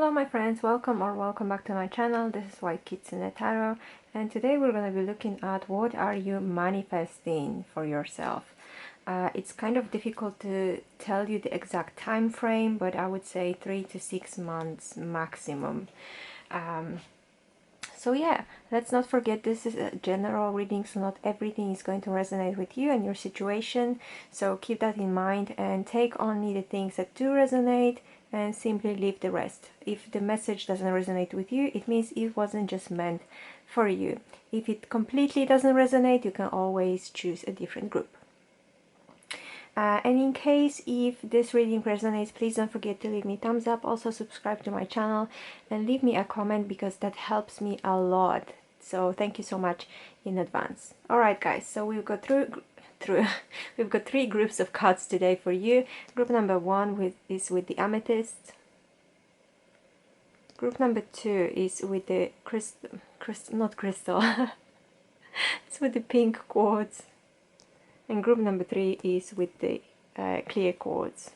Hello my friends, welcome back to my channel. This is White Kitsune Tarot, and today we're going to be looking at what are you manifesting for yourself. It's kind of difficult to tell you the exact time frame, but I would say 3 to 6 months maximum. So yeah, let's not forget this is a general reading, so not everything is going to resonate with you and your situation. So keep that in mind and take only the things that do resonate and simply leave the rest. If the message doesn't resonate with you, it means it wasn't just meant for you. If it completely doesn't resonate, you can always choose a different group. And in case if this reading resonates, please don't forget to leave me a thumbs up, also subscribe to my channel and leave me a comment because that helps me a lot. So thank you so much in advance. Alright guys, so we've got we've got 3 groups of cards today for you. Group number 1 is with the amethyst. Group number 2 is with the not crystal, it's with the pink quartz. And group number 3 is with the clear quartz.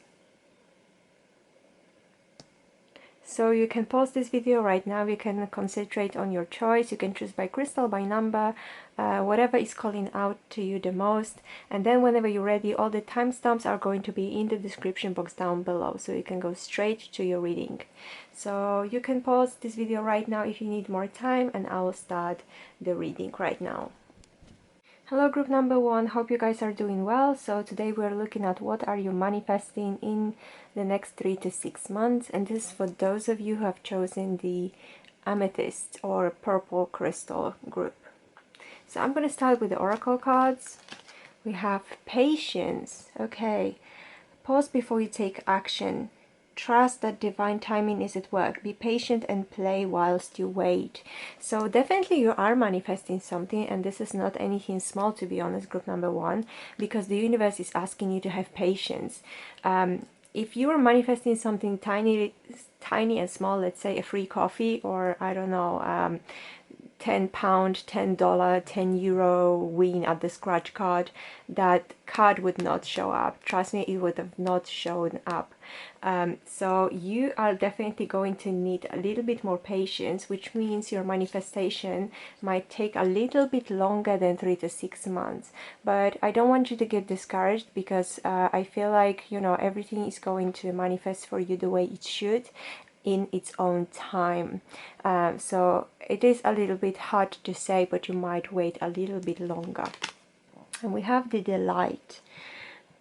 So you can pause this video right now, you can concentrate on your choice, you can choose by crystal, by number, whatever is calling out to you the most. And then whenever you're ready, all the timestamps are going to be in the description box down below, so you can go straight to your reading. So you can pause this video right now if you need more time, and I will start the reading right now. Hello group number 1, hope you guys are doing well. So today we're looking at what are you manifesting in the next 3 to 6 months, and this is for those of you who have chosen the amethyst or purple crystal group. So I'm going to start with the oracle cards. We have patience. Okay, pause before you take action. Trust that divine timing is at work. Be patient and play whilst you wait. So definitely you are manifesting something, and this is not anything small, to be honest, group number 1, because the universe is asking you to have patience. If you are manifesting something tiny and small, let's say a free coffee, or I don't know, £10, $10, €10 win at the scratch card, that card would not show up. Trust me, it would have not shown up. So you are definitely going to need a little bit more patience, which means your manifestation might take a little bit longer than 3 to 6 months. But I don't want you to get discouraged, because I feel like, you know, everything is going to manifest for you the way it should, in its own time. So it is a little bit hard to say, but you might wait a little bit longer. And we have the delight.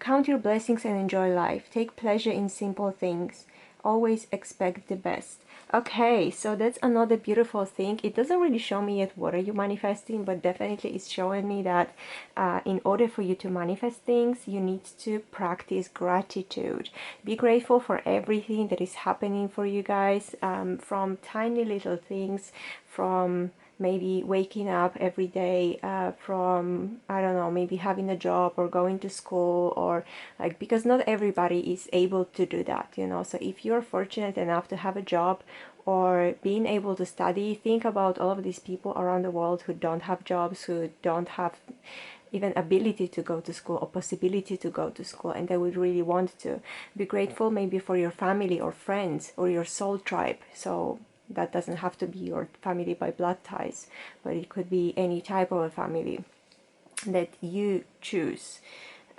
Count your blessings and enjoy life. Take pleasure in simple things. Always expect the best. Okay, so that's another beautiful thing. It doesn't really show me yet what are you manifesting, but definitely it's showing me that in order for you to manifest things, you need to practice gratitude. Be grateful for everything that is happening for you guys, from tiny little things, from maybe waking up every day, from, I don't know, maybe having a job or going to school, or like, because not everybody is able to do that, you know. So if you're fortunate enough to have a job or being able to study, think about all of these people around the world who don't have jobs, who don't have even ability to go to school or possibility to go to school, and they would really want to. Be grateful maybe for your family or friends or your soul tribe. So that doesn't have to be your family by blood ties, but it could be any type of a family that you choose.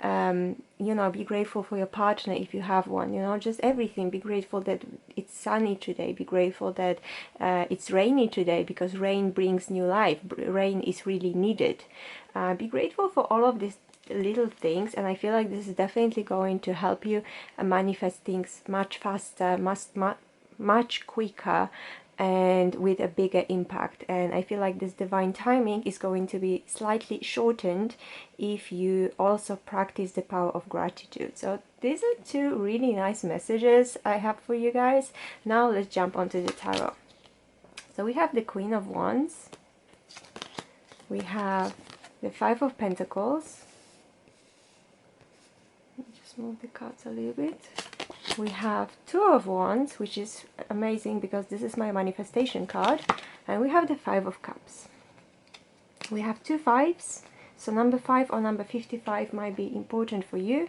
You know, be grateful for your partner if you have one, you know, just everything. Be grateful that it's sunny today. Be grateful that it's rainy today, because rain brings new life. Rain is really needed. Be grateful for all of these little things, and I feel like this is definitely going to help you manifest things much faster, much quicker, and with a bigger impact. And I feel like this divine timing is going to be slightly shortened if you also practice the power of gratitude. So these are 2 really nice messages I have for you guys. Now let's jump onto the tarot. So we have the Queen of Wands, we have the 5 of Pentacles. Just move the cards a little bit. We have 2 of Wands, which is amazing because this is my manifestation card. And we have the 5 of Cups. We have 2 5s, so number 5 or number 55 might be important for you.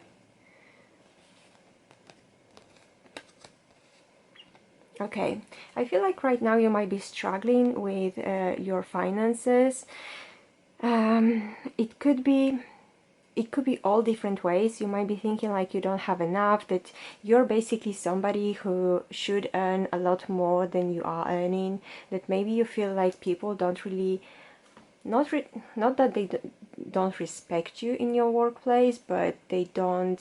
Okay, I feel like right now you might be struggling with your finances. It could be all different ways. You might be thinking like you don't have enough, that you're basically somebody who should earn a lot more than you are earning, that maybe you feel like people don't really, not that they don't respect you in your workplace, but they don't,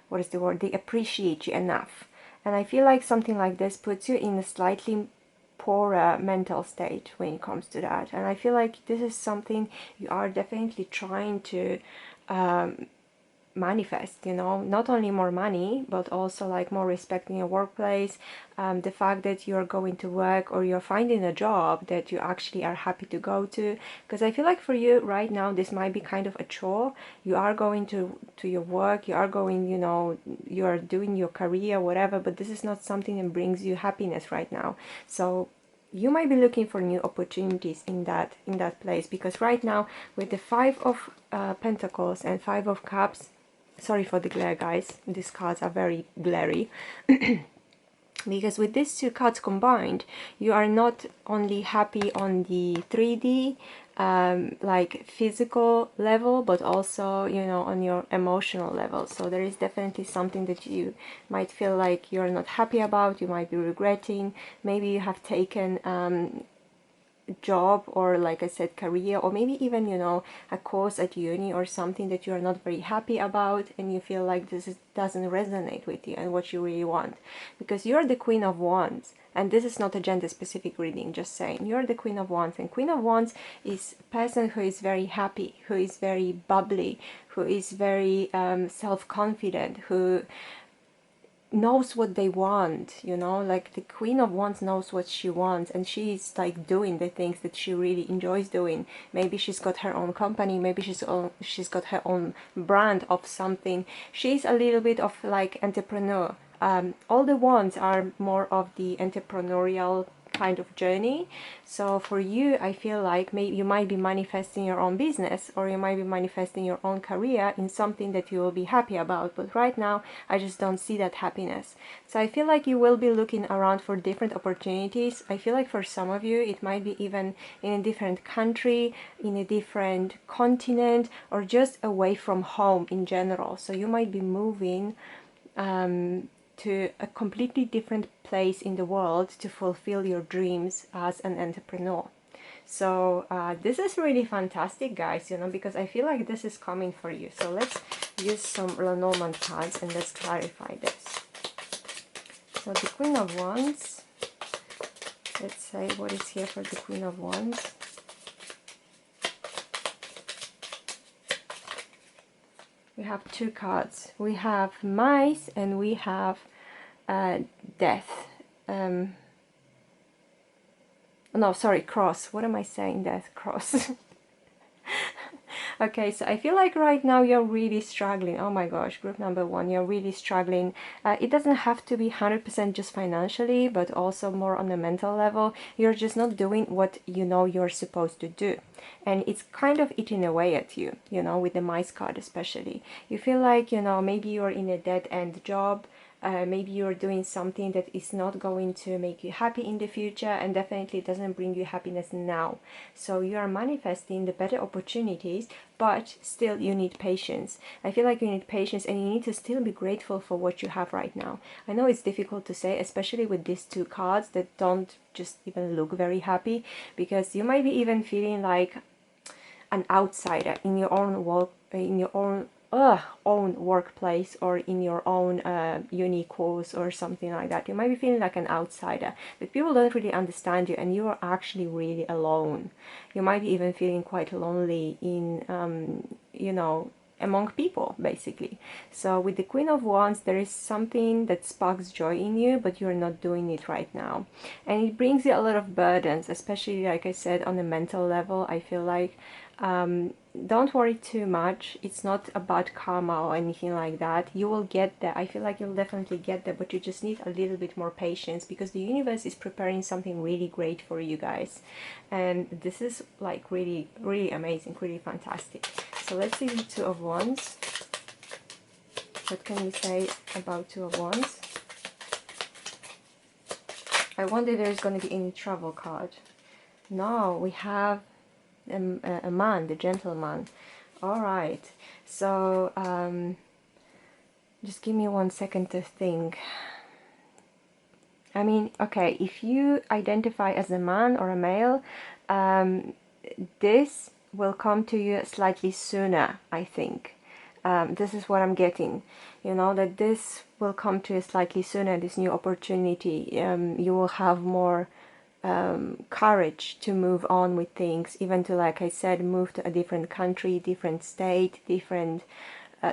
what is the word, they appreciate you enough. And I feel like something like this puts you in a slightly poorer mental state when it comes to that. And I feel like this is something you are definitely trying to manifest, you know, not only more money, but also like more respect in your workplace, the fact that you're going to work or you're finding a job that you actually are happy to go to. Because I feel like for you right now this might be kind of a chore. You are going to your work, you are going, you know, you are doing your career, whatever, but this is not something that brings you happiness right now. So you might be looking for new opportunities in that place, because right now with the Five of Pentacles and Five of Cups, sorry for the glare, guys, these cards are very glary. Because with these two cards combined, you are not only happy on the 3D, like physical level, but also, you know, on your emotional level. So there is definitely something that you might feel like you're not happy about, you might be regretting. Maybe you have taken job, or like I said, career, or maybe even, you know, a course at uni or something that you are not very happy about, and you feel like doesn't resonate with you and what you really want. Because you're the Queen of Wands, and this is not a gender specific reading, just saying you're the Queen of Wands, and Queen of Wands is a person who is very happy, who is very bubbly, who is very self-confident, who knows what they want, you know, like the Queen of Wands knows what she wants, and she's like doing the things that she really enjoys doing. Maybe she's got her own company, maybe she's got her own brand of something. She's a little bit of like entrepreneur. All the wands are more of the entrepreneurial kind of journey. So for you, I feel like maybe you might be manifesting your own business, or you might be manifesting your own career in something that you will be happy about. But right now, I just don't see that happiness. So I feel like you will be looking around for different opportunities. I feel like for some of you, it might be even in a different country, in a different continent, or just away from home in general. So you might be moving to a completely different place in the world to fulfill your dreams as an entrepreneur. So this is really fantastic, guys, you know, because I feel like this is coming for you. So let's use some Lenormand cards and let's clarify this. So the Queen of Wands, let's say what is here for the Queen of Wands. We have two cards. We have mice and we have death. No, sorry, cross. What am I saying? Death, cross. Okay, so I feel like right now you're really struggling. Oh my gosh, group number one, you're really struggling. It doesn't have to be 100% just financially, but also more on the mental level. You're just not doing what you know you're supposed to do. And it's kind of eating away at you, you know, with the mice card especially. You feel like, you know, maybe you're in a dead-end job. Maybe you're doing something that is not going to make you happy in the future, and definitely doesn't bring you happiness now. So you are manifesting the better opportunities, but still you need patience. I feel like you need patience, and you need to still be grateful for what you have right now. I know it's difficult to say, especially with these two cards that don't just even look very happy, because you might be even feeling like an outsider in your own work, in your own workplace, or in your own uni course or something like that. You might be feeling like an outsider, that people don't really understand you, and you are actually really alone. You might be even feeling quite lonely in you know, among people, basically. So with the Queen of Wands, there is something that sparks joy in you, but you're not doing it right now, and it brings you a lot of burdens, especially, like I said, on a mental level. I feel like don't worry too much. It's not about karma or anything like that. You will get there. I feel like you'll definitely get there, but you just need a little bit more patience, because the universe is preparing something really great for you guys, and this is like really, really amazing, really fantastic. So let's see the Two of Wands. What can we say about Two of Wands? I wonder if there's going to be any travel card. No, we have a man, the gentleman. All right. So just give me 1 second to think. I mean, okay, if you identify as a man or a male, this will come to you slightly sooner, I think. This is what I'm getting, you know, that this will come to you slightly sooner, this new opportunity. You will have more courage to move on with things, even to, like I said, move to a different country, different state, different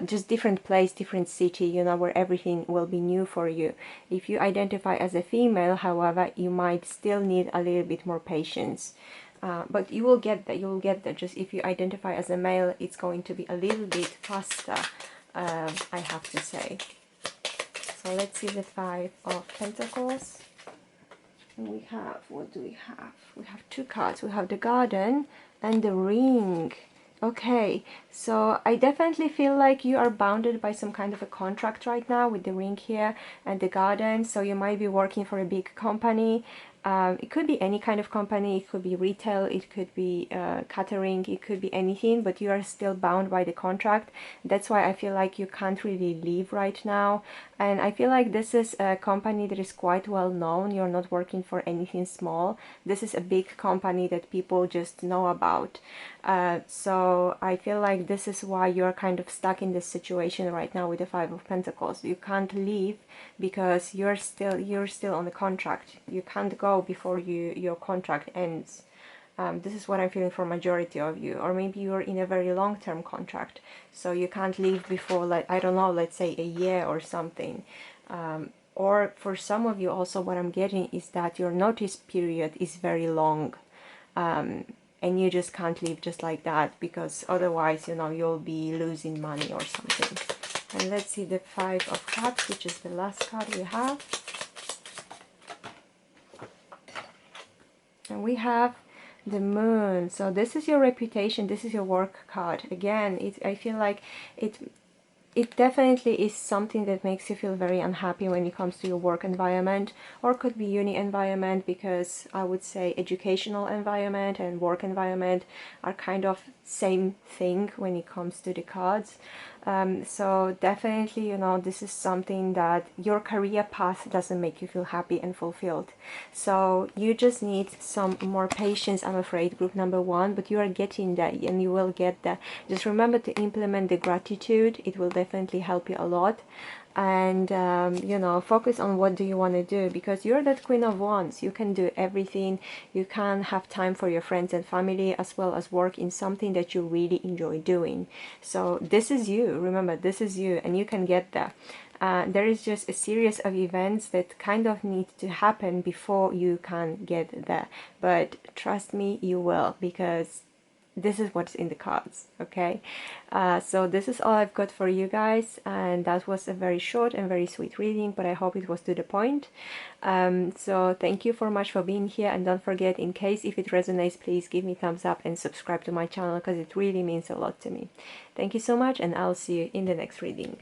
just different place, different city, you know, where everything will be new for you. If you identify as a female, however, you might still need a little bit more patience. But you will get that, you will get that. Just if you identify as a male, it's going to be a little bit faster, I have to say. So let's see the Five of Pentacles. And we have, what do we have? We have two cards. We have the Garden and the Ring. Okay, so I definitely feel like you are bounded by some kind of a contract right now with the Ring here and the Garden. So you might be working for a big company. It could be any kind of company, it could be retail, it could be catering, it could be anything, but you are still bound by the contract. That's why I feel like you can't really leave right now. And I feel like this is a company that is quite well known. You're not working for anything small. This is a big company that people just know about. So I feel like this is why you're kind of stuck in this situation right now with the Five of Pentacles. You can't leave because you're still on the contract. You can't go before your contract ends. This is what I'm feeling for majority of you. Or maybe you're in a very long-term contract, so you can't leave before, like, I don't know, let's say a year or something. Or for some of you also, what I'm getting is that your notice period is very long. And you just can't leave just like that, because otherwise, you know, you'll be losing money or something. And let's see the Five of Cups, which is the last card we have. And we have the Moon. So this is your reputation, this is your work card. Again, I feel like it definitely is something that makes you feel very unhappy when it comes to your work environment, or could be uni environment, because I would say educational environment and work environment are kind of same thing when it comes to the cards. So definitely, you know, this is something that your career path doesn't make you feel happy and fulfilled. So you just need some more patience, I'm afraid, group number one, but you are getting that and you will get that. Just remember to implement the gratitude. It will definitely help you a lot. And you know, focus on what do you want to do, because you're that Queen of Wands. You can do everything. You can have time for your friends and family, as well as work in something that you really enjoy doing. So this is you. Remember, this is you, and you can get there. There is just a series of events that kind of need to happen before you can get there, but trust me, you will, because this is what's in the cards. Okay, so this is all I've got for you guys, and that was a very short and very sweet reading, but I hope it was to the point. So thank you so much for being here, and don't forget, in case if it resonates, please give me thumbs up and subscribe to my channel, because it really means a lot to me. Thank you so much, and I'll see you in the next reading.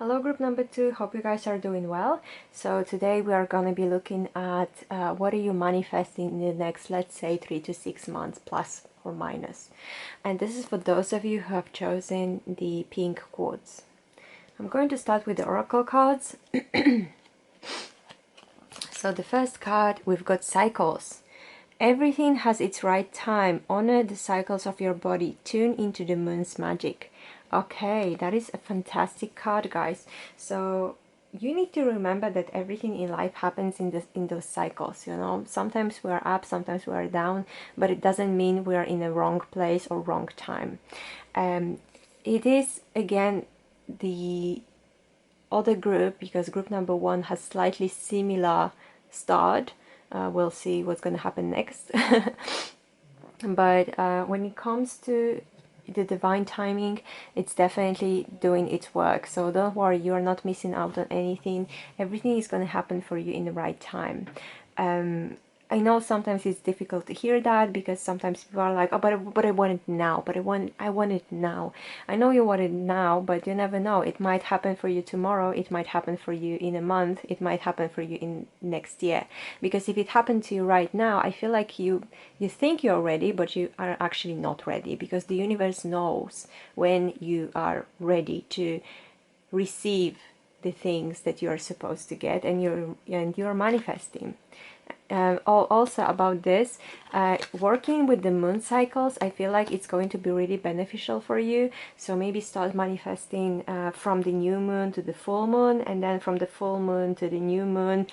Hello group number two, hope you guys are doing well. So today we are going to be looking at what are you manifesting in the next, let's say, 3 to 6 months, plus or minus. And this is for those of you who have chosen the pink quartz. I'm going to start with the oracle cards. So the first card, we've got cycles. Everything has its right time. Honor the cycles of your body. Tune into the moon's magic. Okay, that is a fantastic card, guys. So you need to remember that everything in life happens in those cycles, you know. Sometimes we are up, sometimes we are down, but it doesn't mean we are in a wrong place or wrong time. It is, again, the other group, because group number one has slightly similar start. We'll see what's going to happen next. But when it comes to the divine timing, it's definitely doing its work. So don't worry, you are not missing out on anything. Everything is going to happen for you in the right time. I know sometimes it's difficult to hear that, because sometimes people are like, oh, but I want it now, but I want it now. I know you want it now, but you never know. It might happen for you tomorrow. It might happen for you in a month. It might happen for you in next year. Because if it happened to you right now, I feel like you think you're ready, but you are actually not ready, because the universe knows when you are ready to receive the things that you are supposed to get, and you're manifesting. Also about this, working with the moon cycles, I feel like it's going to be really beneficial for you. So maybe start manifesting from the new moon to the full moon, and then from the full moon to the new moon,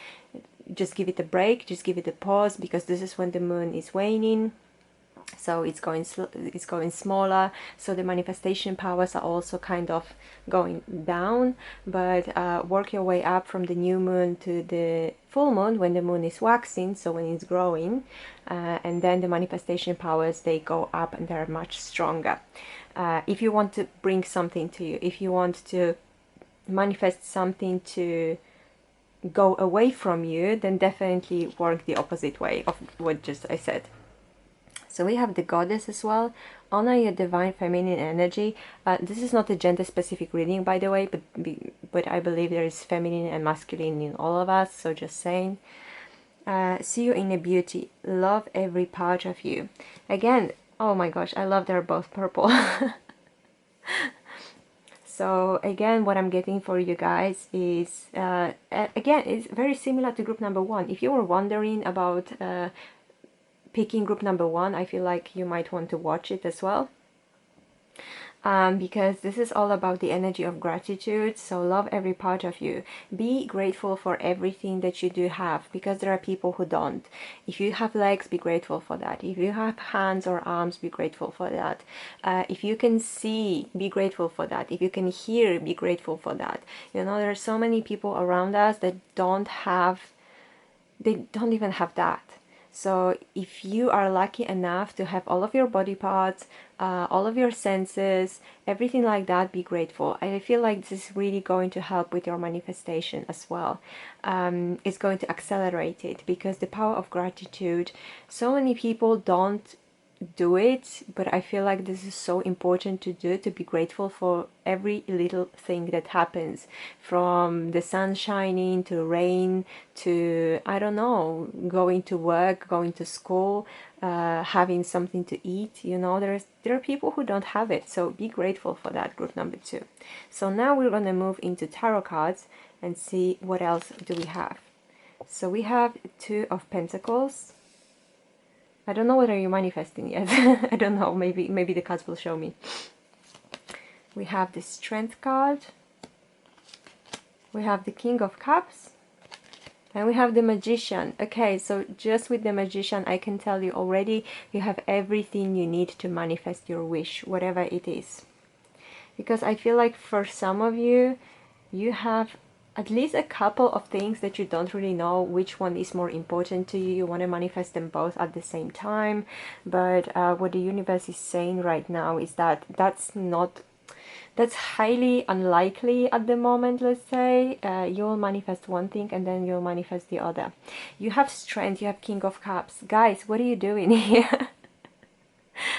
just give it a break, just give it a pause, because this is when the moon is waning. So it's going smaller, so the manifestation powers are also kind of going down. But work your way up from the new moon to the full moon, when the moon is waxing, so when it's growing, and then the manifestation powers, they go up and they're much stronger. If you want to bring something to you, if you want to manifest something to go away from you, then definitely work the opposite way of what just I said. So we have the goddess as well. Honor your divine feminine energy. This is not a gender specific reading, by the way, but I believe there is feminine and masculine in all of us, so just saying. See your inner beauty. Love every part of you. Again, oh my gosh, I love they're both purple. So again, what I'm getting for you guys is, again, it's very similar to group number 1. If you were wondering about picking group number 1, I feel like you might want to watch it as well, because this is all about the energy of gratitude. So love every part of you. Be grateful for everything that you do have, because there are people who don't. If you have legs, be grateful for that. If you have hands or arms, be grateful for that. If you can see, be grateful for that. If you can hear, be grateful for that. You know, there are so many people around us that don't even have that. So if you are lucky enough to have all of your body parts, all of your senses, everything like that, be grateful. I feel like this is really going to help with your manifestation as well. It's going to accelerate it, because the power of gratitude, so many people don't do it, but I feel like this is so important to do, to be grateful for every little thing that happens, from the sun shining to rain to, I don't know, going to work, going to school, having something to eat. You know, there are people who don't have it, so be grateful for that, group number 2. So now we're going to move into tarot cards and see what else do we have. So we have 2 of Pentacles. I don't know whether you're manifesting yet. I don't know. Maybe the cards will show me. We have the Strength card. We have the King of Cups. And we have the Magician. Okay, so just with the Magician, I can tell you already, you have everything you need to manifest your wish, whatever it is. Because I feel like for some of you, you have at least a couple of things that you don't really know which one is more important to you. You want to manifest them both at the same time. But what the universe is saying right now is that that's highly unlikely at the moment. Let's say you'll manifest one thing and then you'll manifest the other. You have Strength, you have King of Cups. Guys, what are you doing here?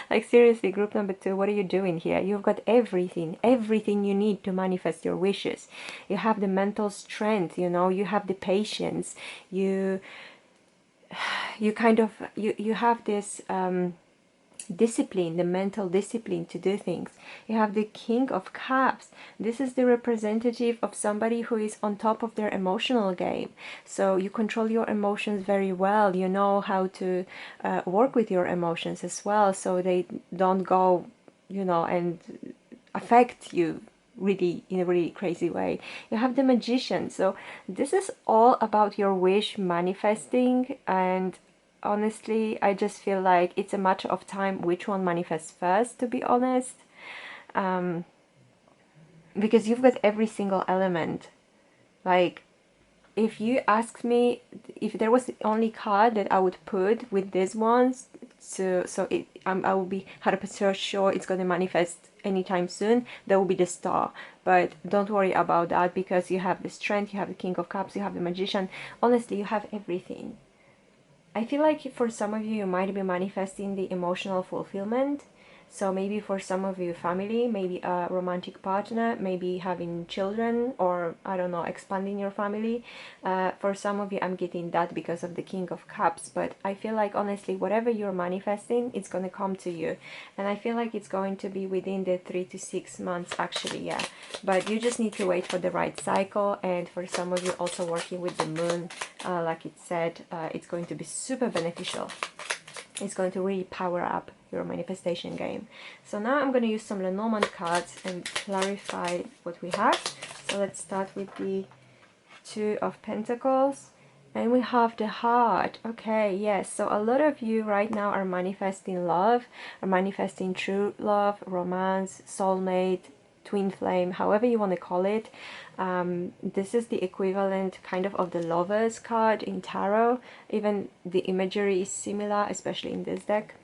Like seriously, group number 2, what are you doing here? You've got everything you need to manifest your wishes. You have the mental strength, you know, you have the patience, you have this discipline, the mental discipline to do things. You have the King of Cups. This is the representative of somebody who is on top of their emotional game. So you control your emotions very well. You know how to work with your emotions as well, so they don't go, you know, and affect you really in a really crazy way. You have the Magician. So this is all about your wish manifesting, and honestly, I just feel like it's a matter of time which one manifests first, to be honest. Because you've got every single element. Like, if you ask me, if there was the only card that I would put with these ones, I will be 100% sure it's going to manifest anytime soon, that will be the Star. But don't worry about that, because you have the Strength, you have the King of Cups, you have the Magician. Honestly, you have everything. I feel like for some of you, you might be manifesting the emotional fulfillment. So maybe for some of you, family, maybe a romantic partner, maybe having children, or I don't know, expanding your family. For some of you, I'm getting that because of the King of Cups. But I feel like, honestly, whatever you're manifesting, it's going to come to you. And I feel like it's going to be within the 3 to 6 months, actually, yeah. But you just need to wait for the right cycle. And for some of you, also working with the moon, like it said, it's going to be super beneficial. It's going to really power up your manifestation game. So now I'm going to use some Lenormand cards and clarify what we have. So let's start with the Two of Pentacles. And we have the Heart. Okay, yes. So a lot of you right now are manifesting love, are manifesting true love, romance, soulmate, twin flame, however you want to call it. This is the equivalent kind of the Lovers card in tarot. Even the imagery is similar, especially in this deck.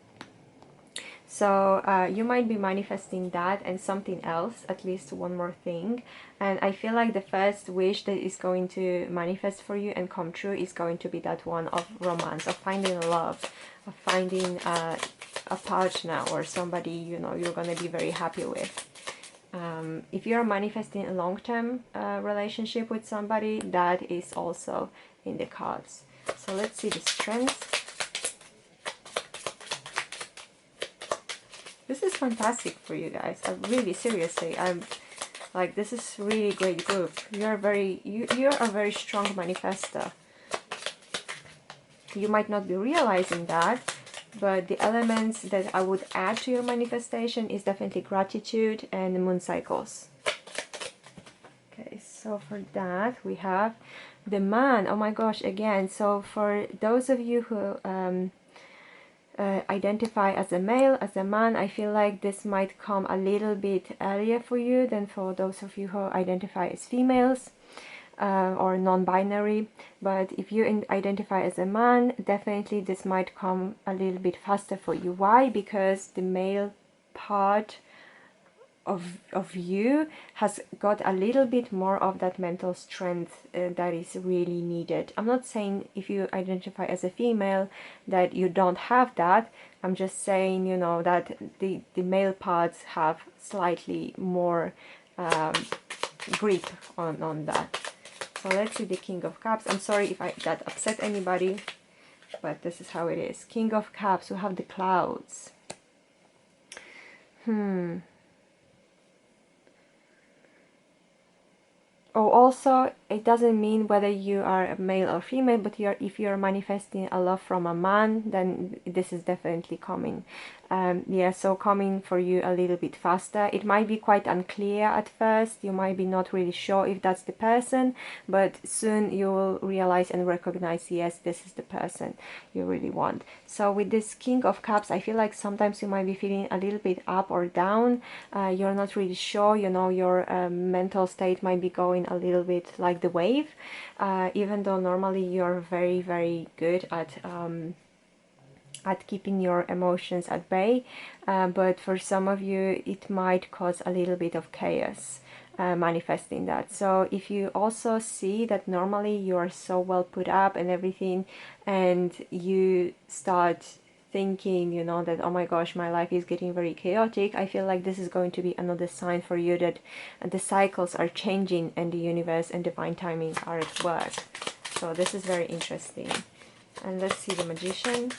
So you might be manifesting that and something else, at least one more thing. And I feel like the first wish that is going to manifest for you and come true is going to be that one of romance, of finding love, of finding a partner or somebody, you know, you're going to be very happy with. If you're manifesting a long-term relationship with somebody, that is also in the cards. So let's see the strength. This is fantastic for you guys. Really, seriously, I'm like, this is really great group. You're a very strong manifester. You might not be realizing that, but the elements that I would add to your manifestation is definitely gratitude and the moon cycles. Okay, so for that we have the Man. Oh my gosh, again. So for those of you who identify as a male, as a man, I feel like this might come a little bit earlier for you than for those of you who identify as females or non-binary. But if you identify as a man, definitely this might come a little bit faster for you. Why? Because the male part of you has got a little bit more of that mental strength that is really needed. I'm not saying if you identify as a female that you don't have that. I'm just saying, you know, that the male parts have slightly more grip on that. So let's see the King of Cups. I'm sorry if that upset anybody, but this is how it is. King of Cups, we have the clouds. Oh, also, it doesn't mean whether you are a male or female, but if you're manifesting a love from a man, then this is definitely coming. Yeah, so coming for you a little bit faster. It might be quite unclear at first. You might be not really sure if that's the person, but soon you will realize and recognize, yes, this is the person you really want. So with this King of Cups, I feel like sometimes you might be feeling a little bit up or down. You're not really sure, you know, your mental state might be going a little bit like the wave, even though normally you're very, very good at keeping your emotions at bay, but for some of you it might cause a little bit of chaos manifesting that. So if you also see that normally you are so well put up and everything, and you start thinking, you know, that, oh my gosh, my life is getting very chaotic, I feel like this is going to be another sign for you that the cycles are changing and the universe and divine timing are at work. So this is very interesting. And let's see the Magician.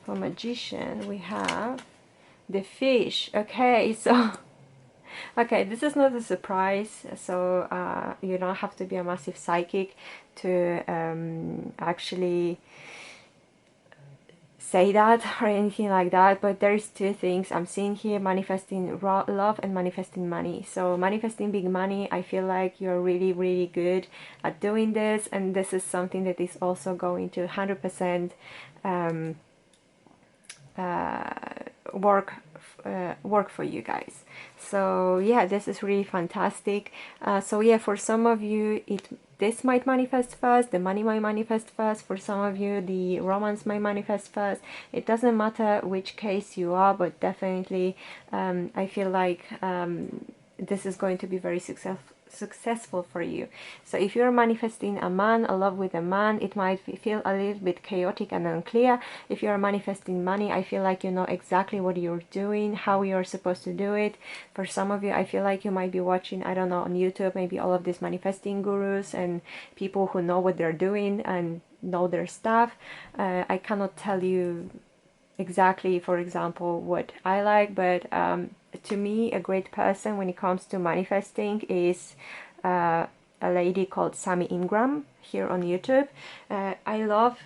For Magician, we have the Fish. Okay, so okay, this is not a surprise, so you don't have to be a massive psychic to actually say that or anything like that, but there's two things I'm seeing here: manifesting love and manifesting money. So manifesting big money, I feel like you're really, really good at doing this, and this is something that is also going to 100% work for you guys. So yeah, this is really fantastic. So yeah, for some of you this might manifest first, the money might manifest first. For some of you, the romance might manifest first. It doesn't matter which case you are, but definitely I feel like this is going to be very successful for you. So if you're manifesting a man, a love with a man, it might feel a little bit chaotic and unclear. If you're manifesting money, I feel like you know exactly what you're doing, how you're supposed to do it. For some of you, I feel like you might be watching, I don't know, on YouTube, maybe all of these manifesting gurus and people who know what they're doing and know their stuff. I cannot tell you exactly, for example, what I like, but to me, a great person when it comes to manifesting is a lady called Sammy Ingram here on YouTube. I love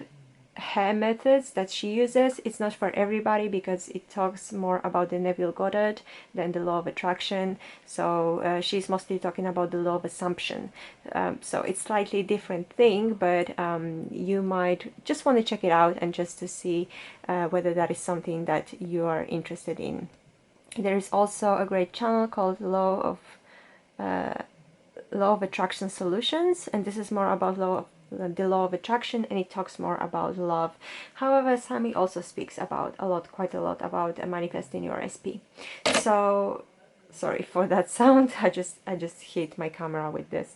her methods that she uses. It's not for everybody because it talks more about the Neville Goddard than the law of attraction. So she's mostly talking about the law of assumption. So it's slightly different thing, but you might just want to check it out and just to see whether that is something that you are interested in. There is also a great channel called Law of Attraction Solutions, and this is more about the law of attraction, and it talks more about love. However, Sammy also speaks about quite a lot about manifesting your SP. So sorry for that sound. I just hit my camera with this.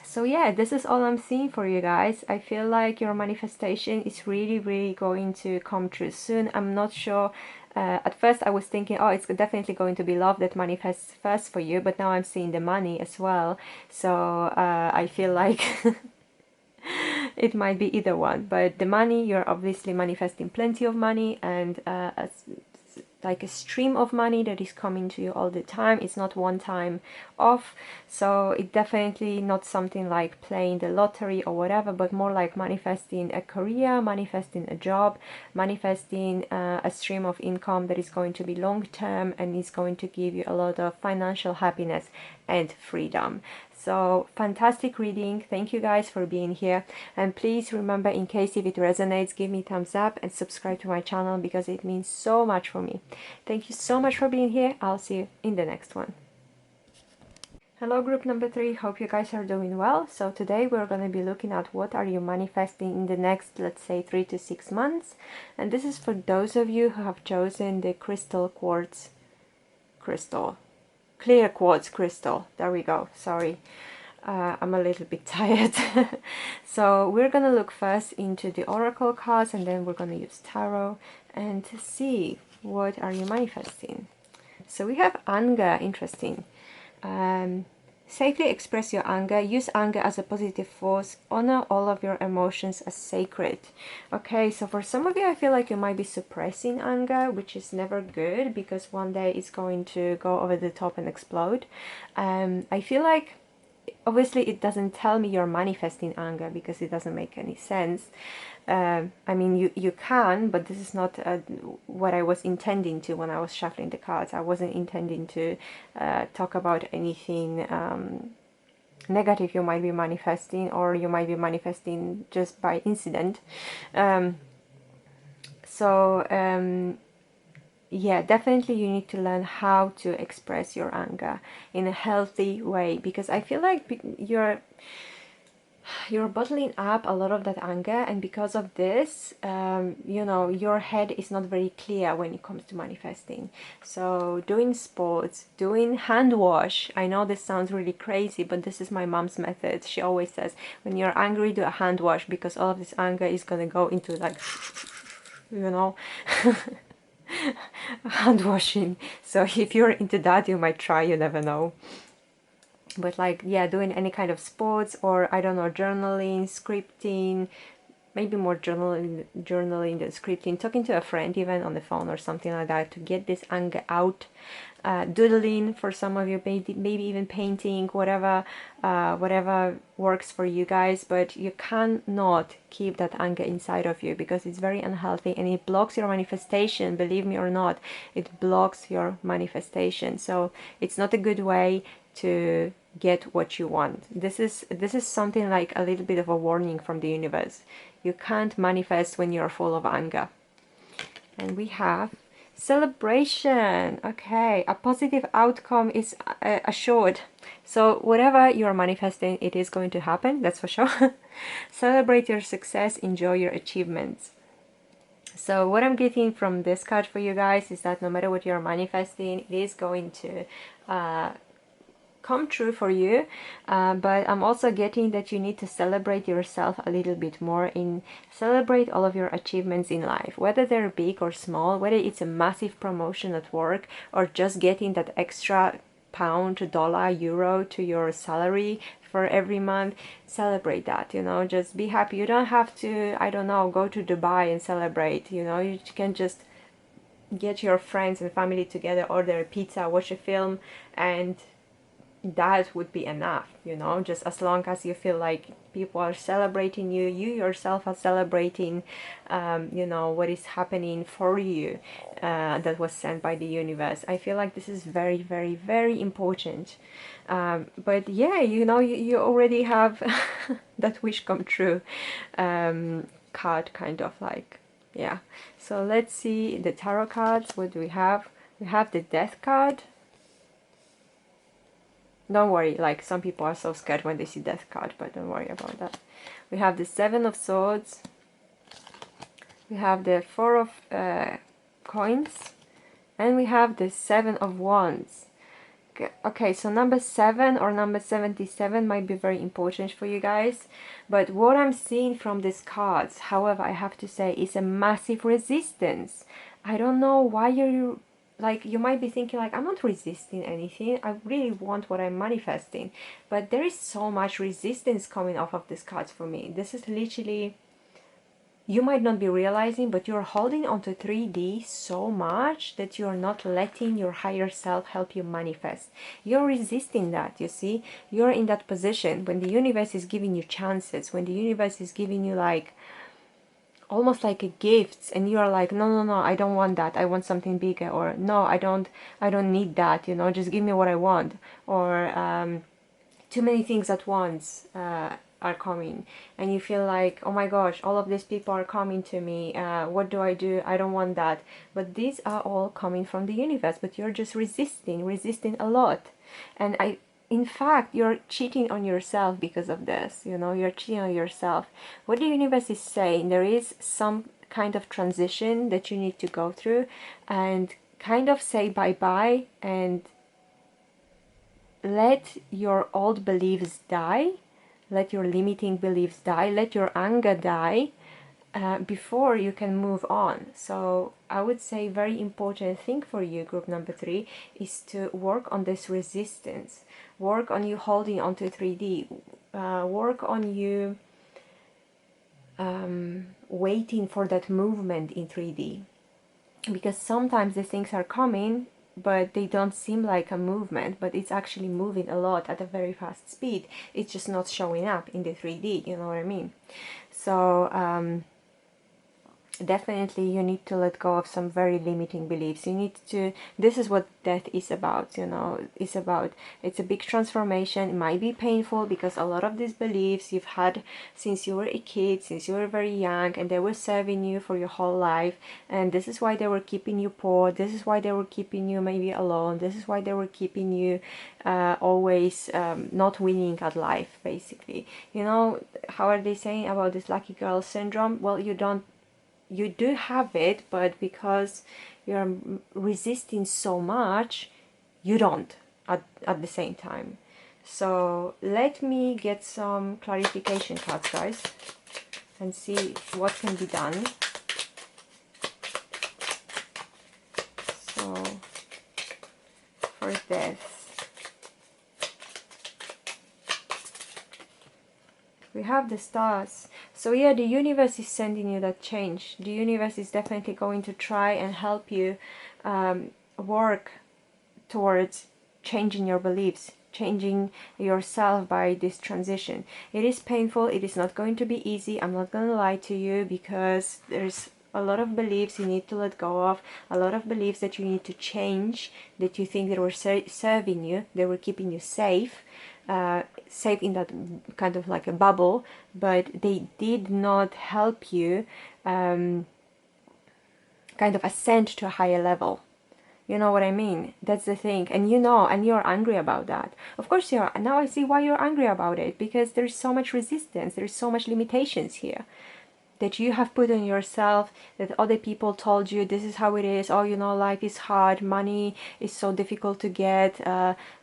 So yeah, this is all I'm seeing for you guys. I feel like your manifestation is really going to come true soon. I'm not sure. At first I was thinking, oh, it's definitely going to be love that manifests first for you, but now I'm seeing the money as well. So I feel like it might be either one. But the money, you're obviously manifesting plenty of money, and like a stream of money that is coming to you all the time. It's not one time off, so it definitely not something like playing the lottery or whatever, but more like manifesting a career, manifesting a job, manifesting a stream of income that is going to be long term and is going to give you a lot of financial happiness and freedom. So fantastic reading. Thank you guys for being here, and please remember, in case if it resonates, give me thumbs up and subscribe to my channel because it means so much for me. Thank you so much for being here. I'll see you in the next one. Hello group number 3, hope you guys are doing well. So today we're going to be looking at what are you manifesting in the next, let's say, 3 to 6 months. And this is for those of you who have chosen the crystal quartz crystal. Clear quartz crystal. There we go. Sorry, I'm a little bit tired. So we're gonna look first into the oracle cards, and then we're gonna use tarot and see what are you manifesting. So we have anger. Interesting. Safely express your anger. Use anger as a positive force. Honor all of your emotions as sacred. Okay, so for some of you, I feel like you might be suppressing anger, which is never good because one day it's going to go over the top and explode. I feel like, obviously, it doesn't tell me you're manifesting anger because it doesn't make any sense. I mean, you can, but this is not what I was intending to when I was shuffling the cards. I wasn't intending to talk about anything negative you might be manifesting, or you might be manifesting just by incident. Yeah, definitely you need to learn how to express your anger in a healthy way, because I feel like you're bottling up a lot of that anger, and because of this, you know, your head is not very clear when it comes to manifesting. So doing sports, doing hand wash, I know this sounds really crazy, but this is my mom's method. She always says, when you're angry, do a hand wash, because all of this anger is gonna go into, like, you know, hand washing. So if you're into that, you might try, you never know. But like, yeah, doing any kind of sports, or I don't know, journaling, scripting, maybe more journaling than scripting, talking to a friend even on the phone or something like that to get this anger out. Doodling for some of you, maybe even painting, whatever works for you guys, but you cannot keep that anger inside of you because it's very unhealthy and it blocks your manifestation. Believe me or not, it blocks your manifestation. So it's not a good way to get what you want. This is something like a little bit of a warning from the universe. You can't manifest when you're full of anger. And we have celebration. Okay, a positive outcome is assured. So whatever you're manifesting, it is going to happen, that's for sure. Celebrate your success, enjoy your achievements. So what I'm getting from this card for you guys is that no matter what you're manifesting, it is going to come true for you, but I'm also getting that you need to celebrate yourself a little bit more, in celebrate all of your achievements in life, whether they're big or small, whether it's a massive promotion at work or just getting that extra pound, dollar, euro to your salary for every month. Celebrate that, you know, just be happy. You don't have to, I don't know, go to Dubai and celebrate, you know, you can just get your friends and family together, order a pizza, watch a film, and that would be enough, you know, just as long as you feel like people are celebrating you, you yourself are celebrating, you know, what is happening for you, that was sent by the universe. I feel like this is very, very, very important. But yeah, you know, you already have that wish come true card, kind of like, yeah. So let's see the tarot cards. What do we have? We have the Death card. Don't worry, like some people are so scared when they see Death card, but don't worry about that. We have the Seven of Swords. We have the Four of Coins. And we have the Seven of Wands. Okay, so number 7 or number 77 might be very important for you guys. But what I'm seeing from these cards, however, I have to say, is a massive resistance. I don't know why you're... like, you might be thinking like, I'm not resisting anything, I really want what I'm manifesting, but there is so much resistance coming off of these cards for me. This is literally, you might not be realizing, but you're holding onto 3D so much that you're not letting your higher self help you manifest. You're resisting that, you see. You're in that position when the universe is giving you chances, when the universe is giving you like almost like a gift, and you are like, no, no, no, I don't want that, I want something bigger, or no, I don't need that, you know, just give me what I want, or too many things at once are coming, and you feel like, oh my gosh, all of these people are coming to me, what do? I don't want that. But these are all coming from the universe, but you're just resisting a lot. And in fact, you're cheating on yourself because of this, you know, you're cheating on yourself. What the universe is saying, there is some kind of transition that you need to go through, and kind of say bye-bye and let your old beliefs die, let your limiting beliefs die, let your anger die, before you can move on. So I would say very important thing for you, group number 3, is to work on this resistance, work on you holding onto 3D, work on you waiting for that movement in 3D, because sometimes the things are coming but they don't seem like a movement, but it's actually moving a lot at a very fast speed. It's just not showing up in the 3D, you know what I mean? So definitely you need to let go of some very limiting beliefs. You need to, this is what death is about, you know, it's a big transformation. It might be painful because a lot of these beliefs you've had since you were a kid, since you were very young, and they were serving you for your whole life, and this is why they were keeping you poor, this is why they were keeping you maybe alone, this is why they were keeping you always not winning at life, basically. You know, how are they saying about this lucky girl syndrome? Well, you do have it, but because you're resisting so much, you don't at the same time. So let me get some clarification cards, guys, and see what can be done. So for death, we have the stars. So yeah, the universe is sending you that change. The universe is definitely going to try and help you work towards changing your beliefs, changing yourself by this transition. It is painful, it is not going to be easy, I'm not going to lie to you, because there's a lot of beliefs you need to let go of, a lot of beliefs that you need to change, that you think that were serving you, they were keeping you safe, safe in that kind of like a bubble, but they did not help you kind of ascend to a higher level. You know what I mean? That's the thing. And you know, and you're angry about that. Of course you are. Now I see why you're angry about it, because there's so much resistance, there's so much limitations here. that you have put on yourself, that other people told you this is how it is. Oh, you know, life is hard, money is so difficult to get,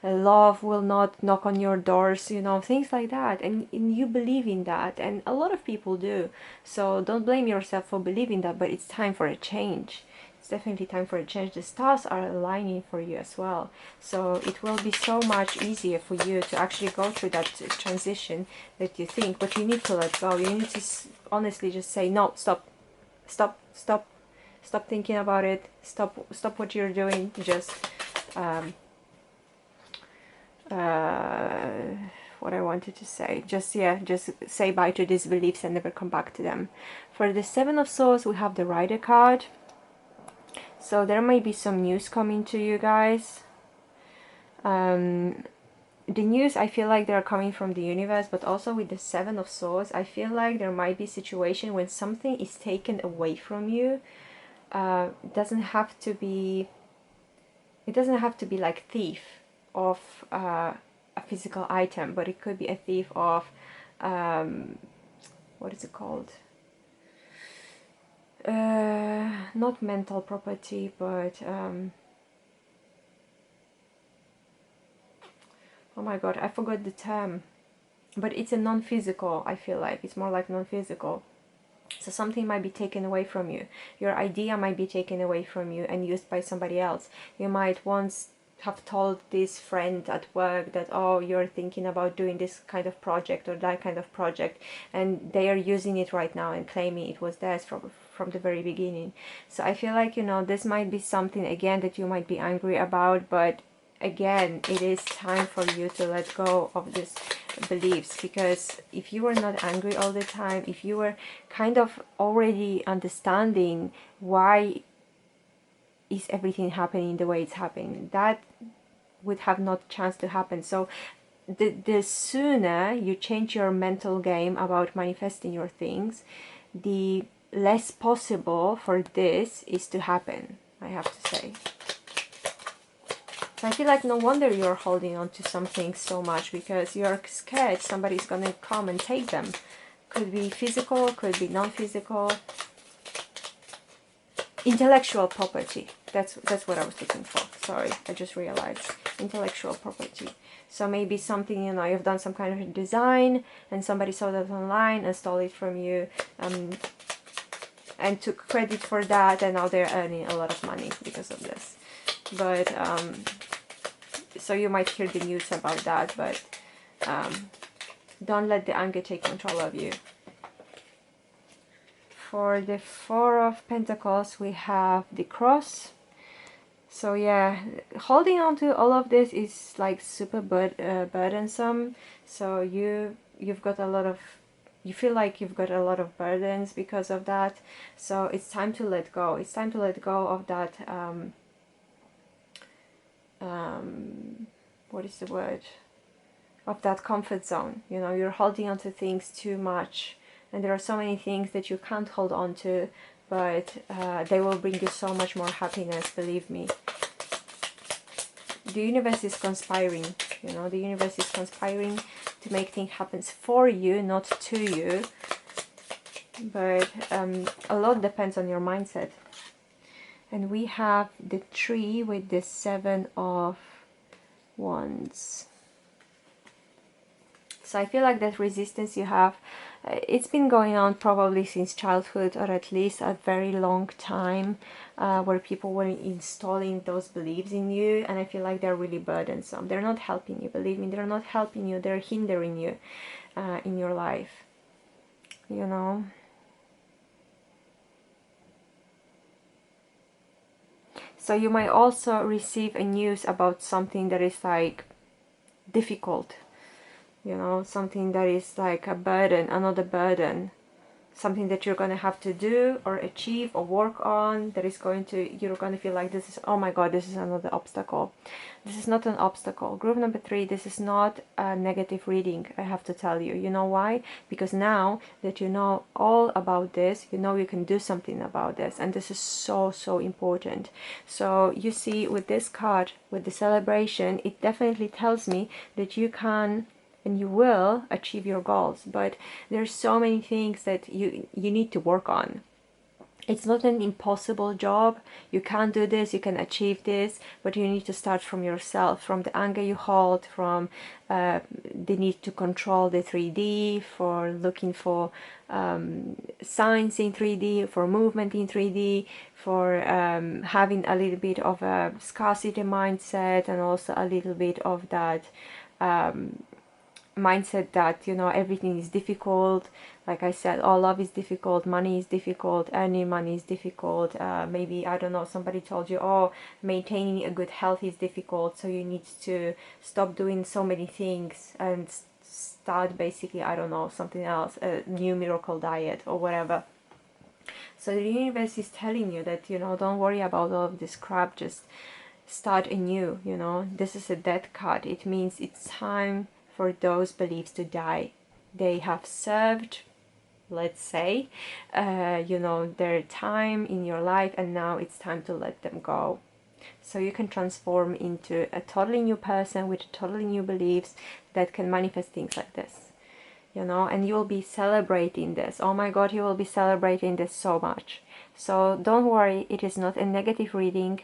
love will not knock on your doors, you know, things like that. And you believe in that, and a lot of people do. So don't blame yourself for believing that, but it's time for a change. It's definitely time for a change. The stars are aligning for you as well, so it will be so much easier for you to actually go through that transition that you think. But you need to let go. You need to honestly just say no, stop, stop thinking about it, stop what you're doing, just what I wanted to say, just say bye to these beliefs and never come back to them. For the Seven of Swords, we have the Rider card. So there may be some news coming to you guys. The news, I feel like they're coming from the universe, but also with the Seven of Swords, I feel like there might be a situation when something is taken away from you. It doesn't have to be like thief of a physical item, but it could be a thief of what is it called? Not mental property, but oh my god, I forgot the term, but it's a non-physical. I feel like it's more like non-physical. So something might be taken away from you. Your idea might be taken away from you and used by somebody else. You might once have told this friend at work that, oh, you're thinking about doing this kind of project or that kind of project, and they are using it right now and claiming it was theirs from the very beginning. So I feel like, you know, this might be something again that you might be angry about, but again, it is time for you to let go of these beliefs, because if you were not angry all the time, if you were kind of already understanding why is everything happening the way it's happening, that would have not chance to happen. So the sooner you change your mental game about manifesting your things, the less possible for this is to happen, I have to say. So I feel like no wonder you're holding on to something so much, because you're scared somebody's gonna come and take them. Could be physical, could be non-physical. Intellectual property, that's what I was looking for. Sorry, I just realized. Intellectual property. So maybe something, you know, you've done some kind of design and somebody saw that online and stole it from you, and took credit for that, and now they're earning a lot of money because of this. But so you might hear the news about that, but don't let the anger take control of you. For the Four of Pentacles, we have the Cross. So yeah, holding on to all of this is like super burdensome. So you've got a lot of, you feel like you've got a lot of burdens because of that. So it's time to let go. It's time to let go of that what is the word? Of that comfort zone. You know, you're holding on to things too much. And there are so many things that you can't hold on to, but they will bring you so much more happiness, believe me. The universe is conspiring, you know, the universe is conspiring to make things happen for you, not to you. But a lot depends on your mindset. And we have the Tree with the Seven of Wands. So I feel like that resistance you have, it's been going on probably since childhood, or at least a very long time, where people were installing those beliefs in you, and I feel like they're really burdensome. They're not helping you, believe me, they're not helping you, they're hindering you in your life, you know. So you might also receive a news about something that is like difficult, you know, something that is like a burden, another burden, something that you're going to have to do or achieve or work on, that is going to, you're going to feel like this is, oh my god, this is another obstacle. This is not an obstacle. Group number 3, this is not a negative reading, I have to tell you. You know why? Because now that you know all about this, you know you can do something about this, and this is so important. So you see, with this card, with the celebration, it definitely tells me that you can and you will achieve your goals. But there's so many things that you need to work on. It's not an impossible job. You can do this, you can achieve this, but you need to start from yourself, from the anger you hold, from the need to control the 3D, for looking for signs in 3D, for movement in 3D, for having a little bit of a scarcity mindset, and also a little bit of that mindset that, you know, everything is difficult. Like I said, all love is difficult, money is difficult, earning money is difficult. Maybe, I don't know, somebody told you, oh, maintaining a good health is difficult, so you need to stop doing so many things and start basically, I don't know, something else, a new miracle diet or whatever. So the universe is telling you that, you know, don't worry about all of this crap, just start anew. You know, this is a death card. It means it's time for those beliefs to die. They have served, let's say, you know, their time in your life, and now it's time to let them go. So you can transform into a totally new person with totally new beliefs that can manifest things like this, you know, and you will be celebrating this. Oh my God, you will be celebrating this so much. So don't worry, it is not a negative reading.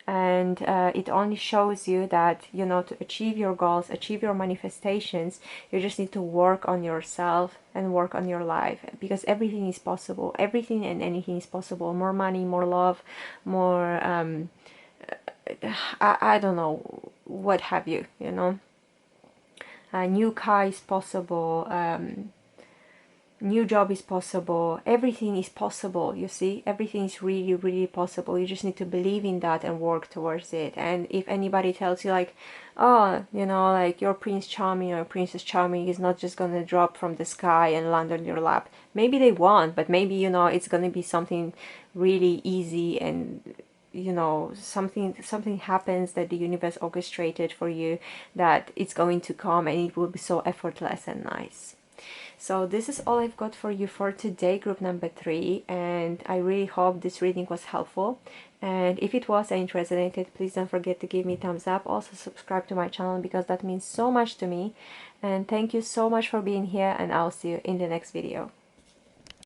And it only shows you that, you know, to achieve your goals, achieve your manifestations, you just need to work on yourself and work on your life, because everything is possible. Everything and anything is possible. More money, more love, more I don't know, what have you, you know. A new car is possible, new job is possible, everything is possible. You see, everything is really, really possible. You just need to believe in that and work towards it. And if anybody tells you like, oh, you know, like your Prince Charming or Princess Charming is not just gonna drop from the sky and land on your lap, maybe they won't, but maybe, you know, it's gonna be something really easy, and you know, something happens that the universe orchestrated for you, that it's going to come and it will be so effortless and nice. So this is all I've got for you for today, group number 3, and I really hope this reading was helpful. And if it was and it resonated, please don't forget to give me a thumbs up. Also subscribe to my channel, because that means so much to me. And thank you so much for being here, and I'll see you in the next video.